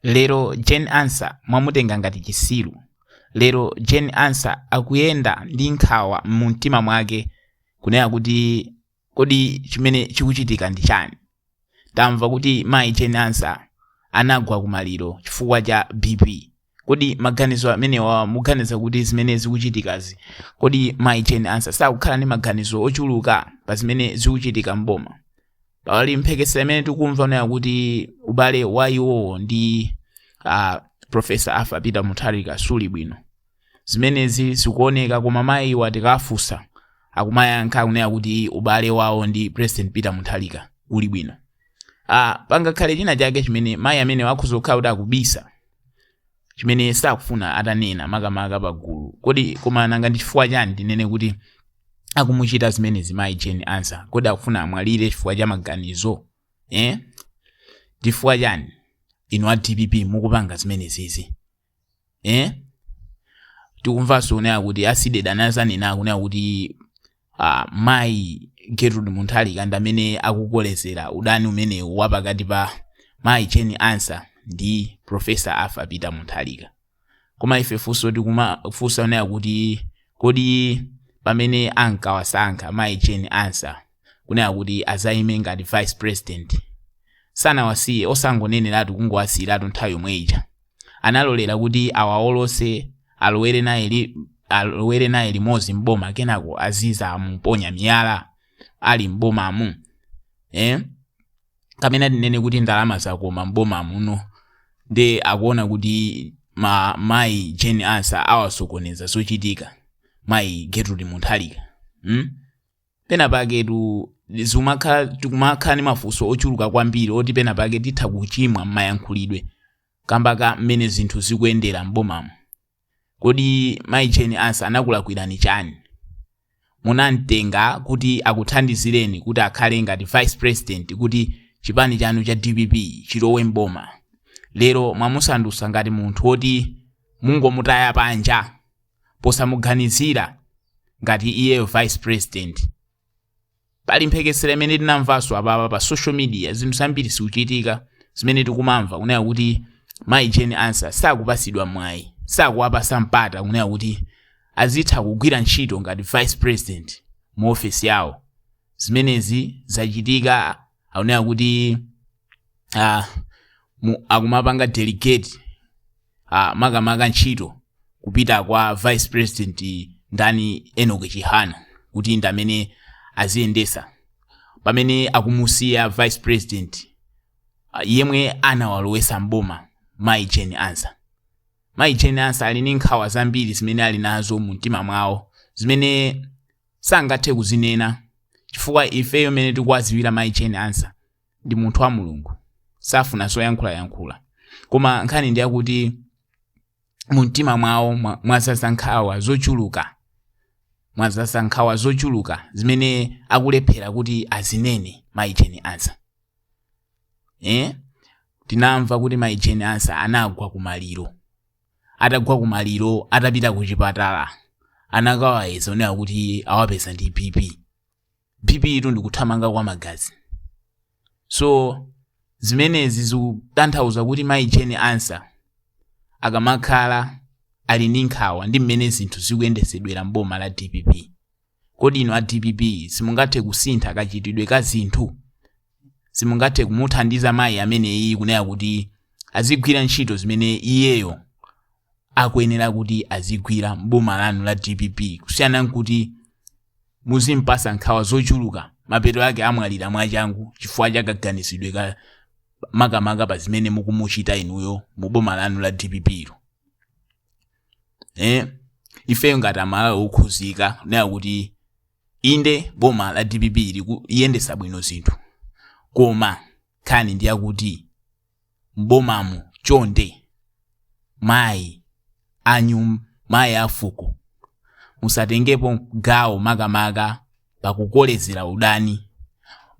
lero Jane Ansah mwamutenga ngati chisilu. Lero Jane Ansah akuyenda ndi nkhawa mumtima mwake kunena kuti kodi chimene chikuchitika ndi chani. Tamva kuti mayi Jane Ansah anagwa kumaliro chifukwa cha BP. Kodi maganizo amenewa muganiza kuti zimene zikuchitikazi, kodi mayi Jane Ansah sakukhala ndi maganizo ochuluka pa zimene zikuchitika mboma? Pali mphekesera imene tikumva nayo kuti ubale wa iwo ndi Professor Arthur Peter Mutharika suli bwino. Zimenezi zikuoneka koma mayi watikafusa akumayankha kunena kuti ubale wawo ndi President Peter Mutharika uli bwino. Pangakhale china chake chimene mayi amene wakuzokhala kuti akubisa chimene sakufuna atanena makamaka pagulu. Kodi koma nanga ndi chifukwa chani tinene kuti akumuchita zimenezi mayi Jane Ansah? Kodi akufuna amwalire chifukwa cha maganizo? Chifukwa chani inu a DPP mukupanga zimenezizi? Tikumvanso kunena kuti aside danazanena kunena kuti mayi Gertrude Mutharika ndi amene akukolezera udani umene wapakati pa mayi Jane Ansah ndi Professor Arthur Peter Mutharika. Koma ife funso tikumafunsa kunena kuti kodi pamene ankawasankha mayi Jane Ansah kunena kuti azayime ngati vice president, sanawasiye osangoneneratu kungowasiyiratu nthawi yomwe ija, analolera kuti awaolose alowere naye limodzi mboma kenako aziza amumponya miyala ali mbomamu. Kamene tinene kuti ndalama zakoma mboma muno ndi akuona kuti mayi Jane Ansah awasokoneza zochitika mayi Gertrude Mutharika. Pena pake tikumakhala ndi mafunso ochuluka kwambiri oti pena pake titha kuchimwa m'mayankhulidwe kambaka mmene zinthu zikuyendera mbomamu. Kodi mayi Jane Ansah anakulakwirani chani? Munamtenga kuti akuthandizireni kuti akhale ngati vice president kuti chipani chanu cha DPP chilowe mboma. Lero mwamusandusa ngati munthu woti mungomutaya panja posamuganizira ngati iyeyo vice president. Pali mphekesera imene tinamvaso apapa pa social media, zinthu zambiri zikuchitika zimene tikumamva kunena kuti mayi Jane Ansah sakupasidwa mwayi, sakuwapasa mpata kunena kuti azitha kugwira ntchito ngati vice president mu office yawo. Zimenezi zachitika akunena kuti akumapanga delegate makamaka ntchito kupita kwa vice president ndani Enoch Chihana kuti ndi amene aziyendesa, pamene akumusiya vice president yemwe anawalowesa mboma mayi Jane Ansah. Mayi Jane Ansah ali ndi nkhawa zambiri zimene ali nazo mu mtima mwawo zimene sangathe kuzinena chifukwa ifeyo mene tikuwaziwira mayi Jane Ansah ndi munthu wa Mulungu, safuna zoyankhula. Koma nkhani ndi yakuti mu mtima mwawo mwazaza nkhawa zochuluka zimene akulephera kuti azinene mayi Jane Ansah. Tinamva kuti mayi Jane Ansah anagwa kumaliro. Atagwa kumaliro atapita ku chipatala anakawayeza onera kuti awapeza ndi BP. BP ito ndikuthamanga kwa magazi. So zimenezi zikutanthauza kuti mayi Jane Ansah akamakhala ali ndi nkhawa ndi mmene zinthu zikuyendesedwera mboma la DPP. Kodi ino a DPP simungathe kusintha kachitidwe ka zinthu? Simungathe kumuthandiza mayi ameneyi kunena kuti azigwira ntchito zimene iyeyo akuyenera kuti azigwira mboma lanu la DPP, kusiyana nkuti muzimpasa nkhawa zochuluka mapeto ake amwalira mwachangu chifukwa cha kaganizidwe ka makamaka pa zimene mukumuchita inuyo mu boma lanu la DPP. Ifeyo ngati amala okhuzika kunena kuti inde boma la DPP liyendesa bwino zinthu, koma nkhani ndi yakuti mbomamu chonde mayi afuko musatengepo gawo makamaka pakukolezera udani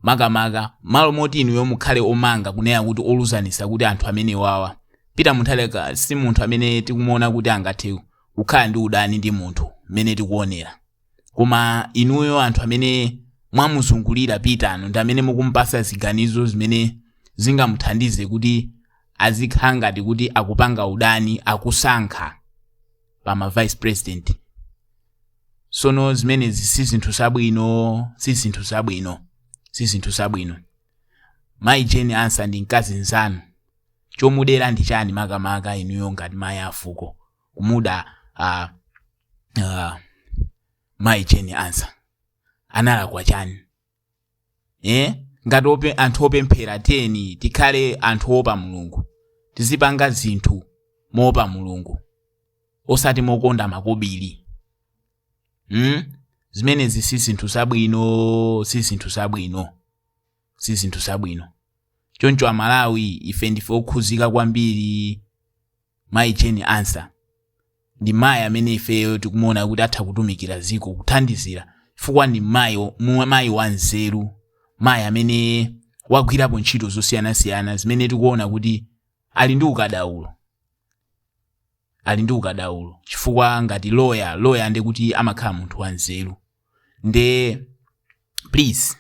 makamaka malo moti inuyo mukhale omanga kunena kuti oluzanisa kuti anthu amene wawa Peter Mutharika si munthu amene tikumuona kuti angathe kukhala ndi udani ndi munthu mmene tikuonera. Koma inuyo anthu amene mwamuzungulira Peter ndi amene mukumpasa ziganizo zimene zingamuthandize kuti azikhala ngati kuti akupanga udani, akusankha pama vice president. Sono zimenezi si zinthu zabwino. Mayi Jane Ansah ndi mkazi nzanu, chomudera ndi chani makamaka inuyo ngati mayi afuko kumuda Mayi Jane Ansah analakwa chani? Ngati anthu opemphera tiyeni tikhale anthu opa Mulungu, tizipanga zinthu moopa Mulungu osati mokonda makobiri. Zimenezi si zinthu zabwino. Choncho Amalawi ife ndife okhuzika kwambiri. Mayi Jane Ansah ndi mayi amene ifeyo tikumuona kuti atha kutumikira ziko kuthandizira, chifukwa ndi mayi wanzeru, mayi amene wagwirapo ntchito zosiyanasiyana zimene tikuona kuti ali ndi ukadaulo, chifukwa ngati lawyer ndi kuti amakhala munthu wanzeru. Nde please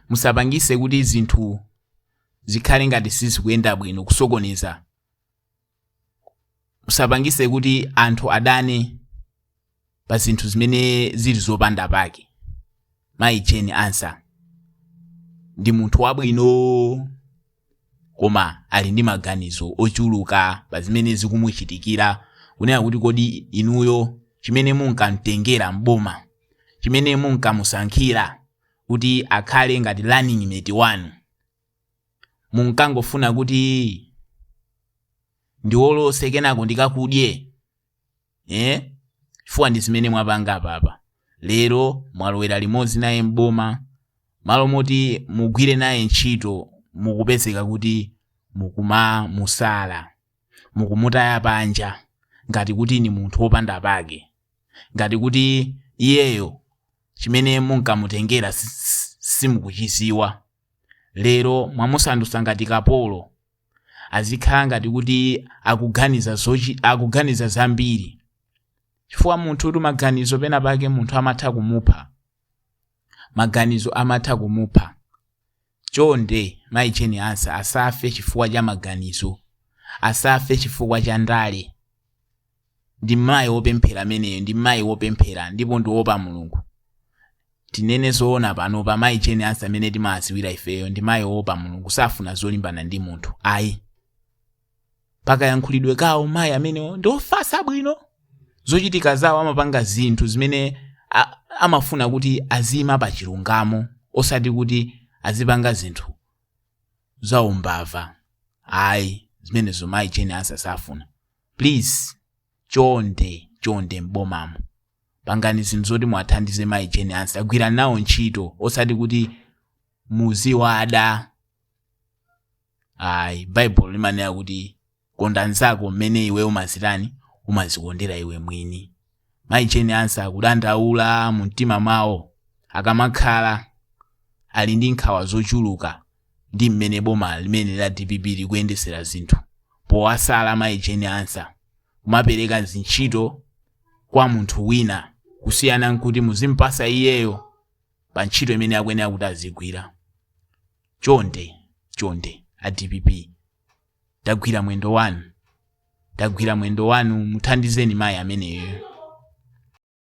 musapangise kuti zinthu zikhale ngati sizikuyenda bwino, kusokoneza. Musapangise kuti anthu adane pa zinthu zimene zili zopanda pake. Mayi Jane Ansah ndi munthu wabwino, koma ali ndi maganizo ochuluka pa zimene zikumuchitikira, kunena kuti kodi inuyo chimene munkamtengera mboma, chimene munkamusankhira kuti akhale ngati running mate wanu, munkangofuna kuti ndiwolose kenako ndikakudye, chifukwa ndi zimene mwapanga papa. Lero mwalowera limodzi naye mboma, malo moti mugwire naye ntchito mukupezeka kuti mukumusala, mukumutaya panja ngati kuti ni munthu wopanda pake, ngati kuti iyeyo chimene munkamutengera simukuchiziwa. Lero mwamusandutsa ngati kapolo, azikhala ngati kuti akuganiza zambiri, chifukwa munthu kuti maganizo pena pake munthu amatha kumupha. Chonde Mayi Jane Ansah asafe chifukwa cha maganizo, asafe chifukwa cha ndale. Ndi mayi wopemphera ameneyo, ndi mayi wopemphera ndipo ndi wopa Mulungu. Tinene zoona pano pa Mayi Jane Ansah amene timadziwira ifeyo, ndi mayi wopa Mulungu, safuna zolimbana ndi munthu. Ayi, pakayankhulidwe kawo mayi amenewo ndi ofasa bwino, zochitika zawo amapanga zinthu zimene amafuna kuti azima pa chilungamo, osati kuti azipanga zinthu zaumbava. Ayi, zimenezo Mayi Jane Ansah safuna. Please, chonde mbomamo pangani zinthu zoti muwathandize Mayi Jane Ansah, agwirani nawo ntchito, osati kuti muziwada. Ayi, Bible limanena kuti konda nzako mmene iwe umazikondera iwe mwini. Mayi Jane Ansah akudandaula mu mtima mwawo, akamakhala ali ndi nkhawa zochuluka ndi mmene boma limene la DPP likuyendesera zinthu. Powasala Mayi Jane Ansah kumapereka ntchito kwa munthu wina, kusiyana nkuti muzimpasa iyeyo pa ntchito imene akuyenera kuti azigwira. Chonde a DPP tagwira mwendo wanu, muthandizeni mayi ameneyo.